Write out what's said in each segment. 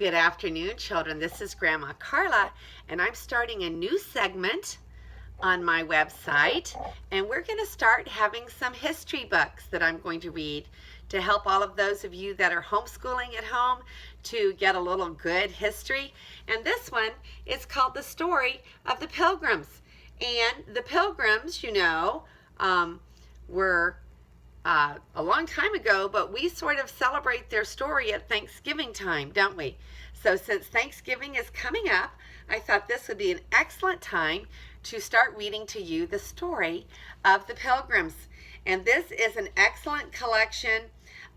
Good afternoon, children. This is Grandma Carla, and I'm starting a new segment on my website, and we're going to start having some history books that I'm going to read to help all of those of you that are homeschooling at home to get a little good history. And this one is called The Story of the Pilgrims. And the Pilgrims, were a long time ago, but we sort of celebrate their story at Thanksgiving time, don't we? So since Thanksgiving is coming up, I thought this would be an excellent time to start reading to you the story of the Pilgrims. And this is an excellent collection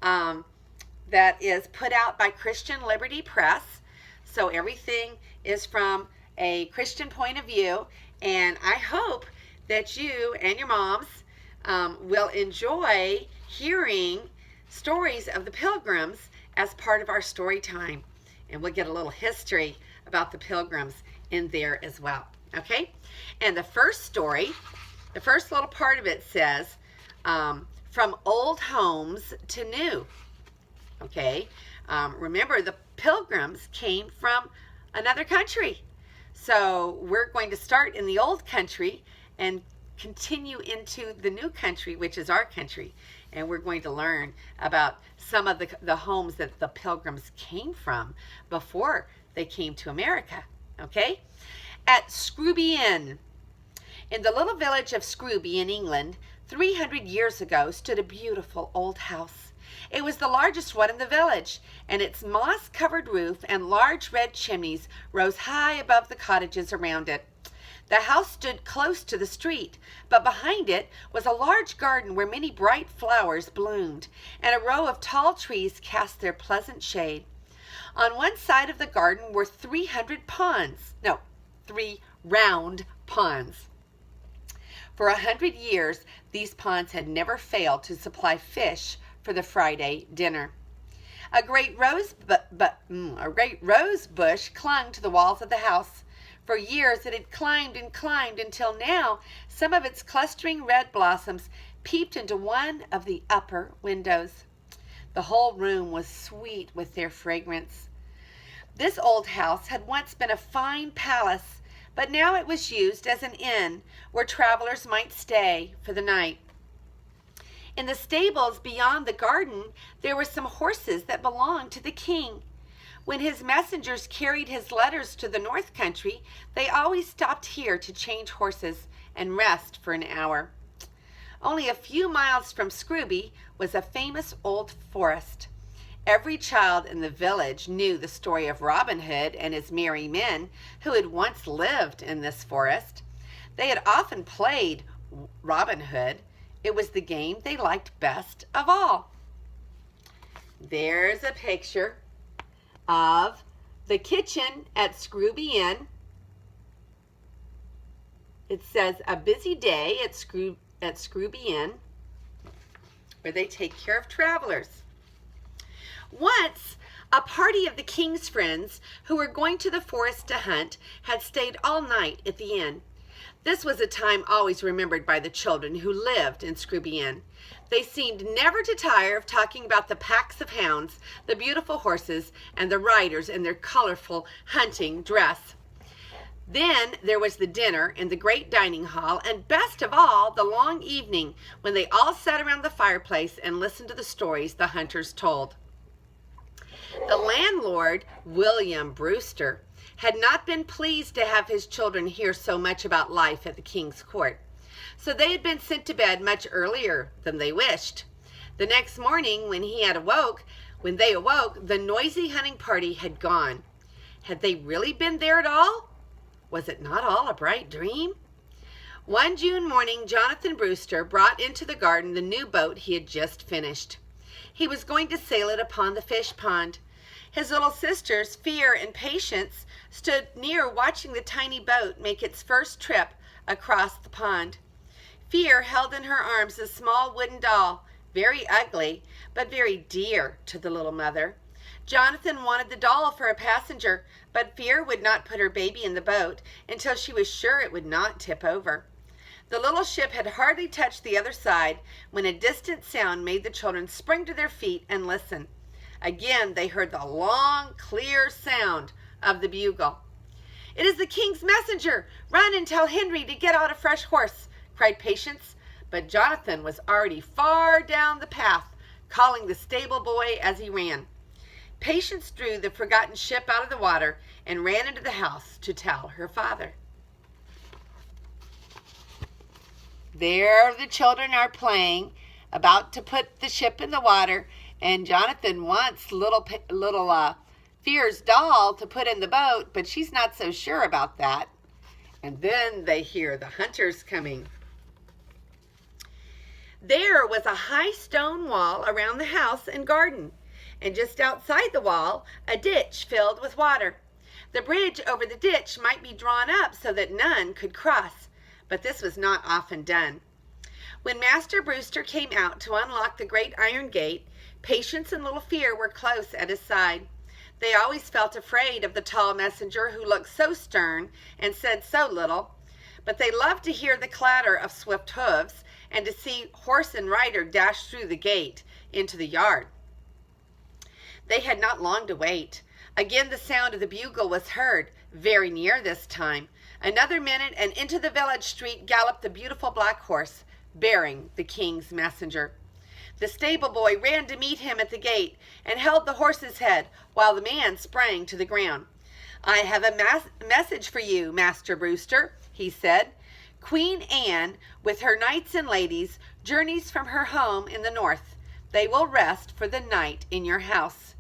that is put out by Christian Liberty Press. So everything is from a Christian point of view, and I hope that you and your moms will enjoy hearing stories of the Pilgrims as part of our story time. And we'll get a little history about the Pilgrims in there as well. Okay? And the first story, the first little part of it says, from old homes to new. Okay? Remember, the Pilgrims came from another country. So we're going to start in the old country and continue into the new country, which is our country, and we're going to learn about some of the homes that the Pilgrims came from before they came to America. Okay? At Scrooby Inn, in the little village of Scrooby in England, 300 years ago stood a beautiful old house. It was the largest one in the village, and its moss-covered roof and large red chimneys rose high above the cottages around it. The house stood close to the street, but behind it was a large garden where many bright flowers bloomed, and a row of tall trees cast their pleasant shade. On one side of the garden were 300 ponds. No, 3 round ponds. For 100 years, these ponds had never failed to supply fish for the Friday dinner. A great rose bush clung to the walls of the house. For years it had climbed and climbed until now some of its clustering red blossoms peeped into one of the upper windows. The whole room was sweet with their fragrance. This old house had once been a fine palace, but now it was used as an inn where travelers might stay for the night. In the stables beyond the garden, there were some horses that belonged to the king. When his messengers carried his letters to the North Country, they always stopped here to change horses and rest for an hour. Only a few miles from Scrooby was a famous old forest. Every child in the village knew the story of Robin Hood and his merry men who had once lived in this forest. They had often played Robin Hood. It was the game they liked best of all. There's a picture of the kitchen at Scrooby Inn. It says a busy day at Scrooby Inn, where they take care of travelers. Once, a party of the king's friends who were going to the forest to hunt had stayed all night at the inn. This was a time always remembered by the children who lived in Scrooby Inn. They seemed never to tire of talking about the packs of hounds, the beautiful horses, and the riders in their colorful hunting dress. Then there was the dinner in the great dining hall, and best of all, the long evening when they all sat around the fireplace and listened to the stories the hunters told. The landlord, William Brewster, had not been pleased to have his children hear so much about life at the king's court. So they had been sent to bed much earlier than they wished. The next morning, when they awoke, the noisy hunting party had gone. Had they really been there at all? Was it not all a bright dream? One June morning, Jonathan Brewster brought into the garden the new boat he had just finished. He was going to sail it upon the fish pond. His little sisters, Fear and Patience, stood near watching the tiny boat make its first trip across the pond. Fear held in her arms a small wooden doll, very ugly, but very dear to the little mother. Jonathan wanted the doll for a passenger, but Fear would not put her baby in the boat until she was sure it would not tip over. The little ship had hardly touched the other side when a distant sound made the children spring to their feet and listen. Again, they heard the long, clear sound of the bugle. "It is the king's messenger! Run and tell Henry to get out a fresh horse!" cried Patience. But Jonathan was already far down the path, calling the stable boy as he ran. Patience drew the forgotten ship out of the water and ran into the house to tell her father. There the children are playing, about to put the ship in the water, and Jonathan wants little Fear's doll to put in the boat, but she's not so sure about that. And then they hear the hunters coming. There was a high stone wall around the house and garden, and just outside the wall, a ditch filled with water. The bridge over the ditch might be drawn up so that none could cross, but this was not often done. When Master Brewster came out to unlock the great iron gate, Patience and little Fear were close at his side. They always felt afraid of the tall messenger who looked so stern and said so little, but they loved to hear the clatter of swift hooves and to see horse and rider dash through the gate into the yard. They had not long to wait. Again the sound of the bugle was heard, very near this time. Another minute, and into the village street galloped the beautiful black horse, bearing the king's messenger. The stable boy ran to meet him at the gate and held the horse's head while the man sprang to the ground. "I have a message for you, Master Brewster," he said. "Queen Anne, with her knights and ladies, journeys from her home in the north. They will rest for the night in your house."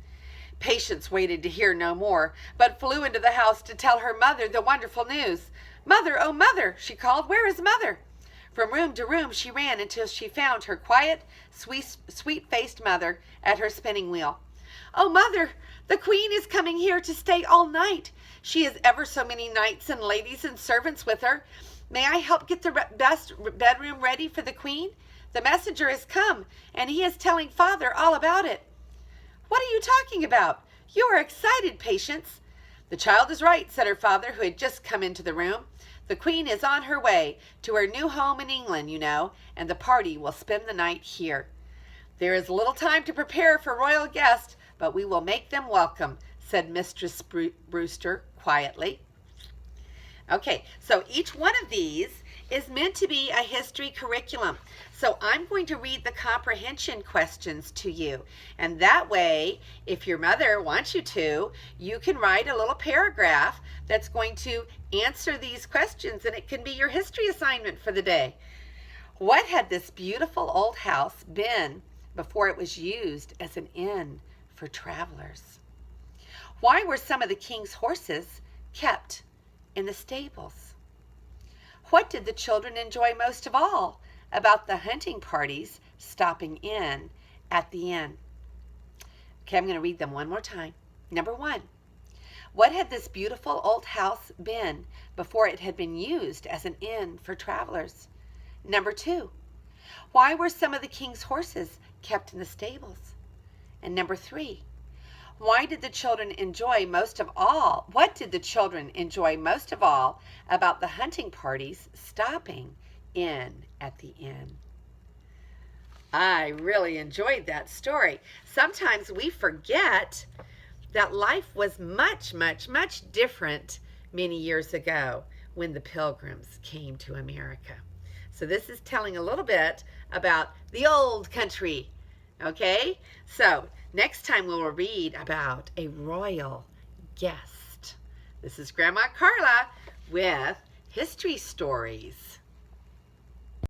Patience waited to hear no more, but flew into the house to tell her mother the wonderful news. "Mother, oh mother," she called, "where is mother?" From room to room she ran until she found her quiet, sweet-faced mother at her spinning wheel. "Oh mother, the queen is coming here to stay all night. She has ever so many knights and ladies and servants with her. May I help get the best bedroom ready for the queen? The messenger has come, and he is telling father all about it." "What are you talking about? You are excited, Patience." "The child is right," said her father, who had just come into the room. "The queen is on her way to her new home in England, you know, and the party will spend the night here. There is little time to prepare for royal guests, but we will make them welcome," said Mistress Brewster quietly. Okay, so each one of these is meant to be a history curriculum. So I'm going to read the comprehension questions to you. And that way, if your mother wants you to, you can write a little paragraph that's going to answer these questions, and it can be your history assignment for the day. What had this beautiful old house been before it was used as an inn for travelers? Why were some of the king's horses kept in the stables? What did the children enjoy most of all about the hunting parties stopping in at the inn? Okay, I'm going to read them one more time. Number 1, what had this beautiful old house been before it had been used as an inn for travelers? Number 2, why were some of the king's horses kept in the stables? And number 3, what did the children enjoy most of all about the hunting parties stopping in at the inn? I really enjoyed that story. Sometimes we forget that life was much, much, much different many years ago when the Pilgrims came to America. So this is telling a little bit about the old country. Okay, so next time we'll read about a royal guest. This is Grandma Carla with History Stories.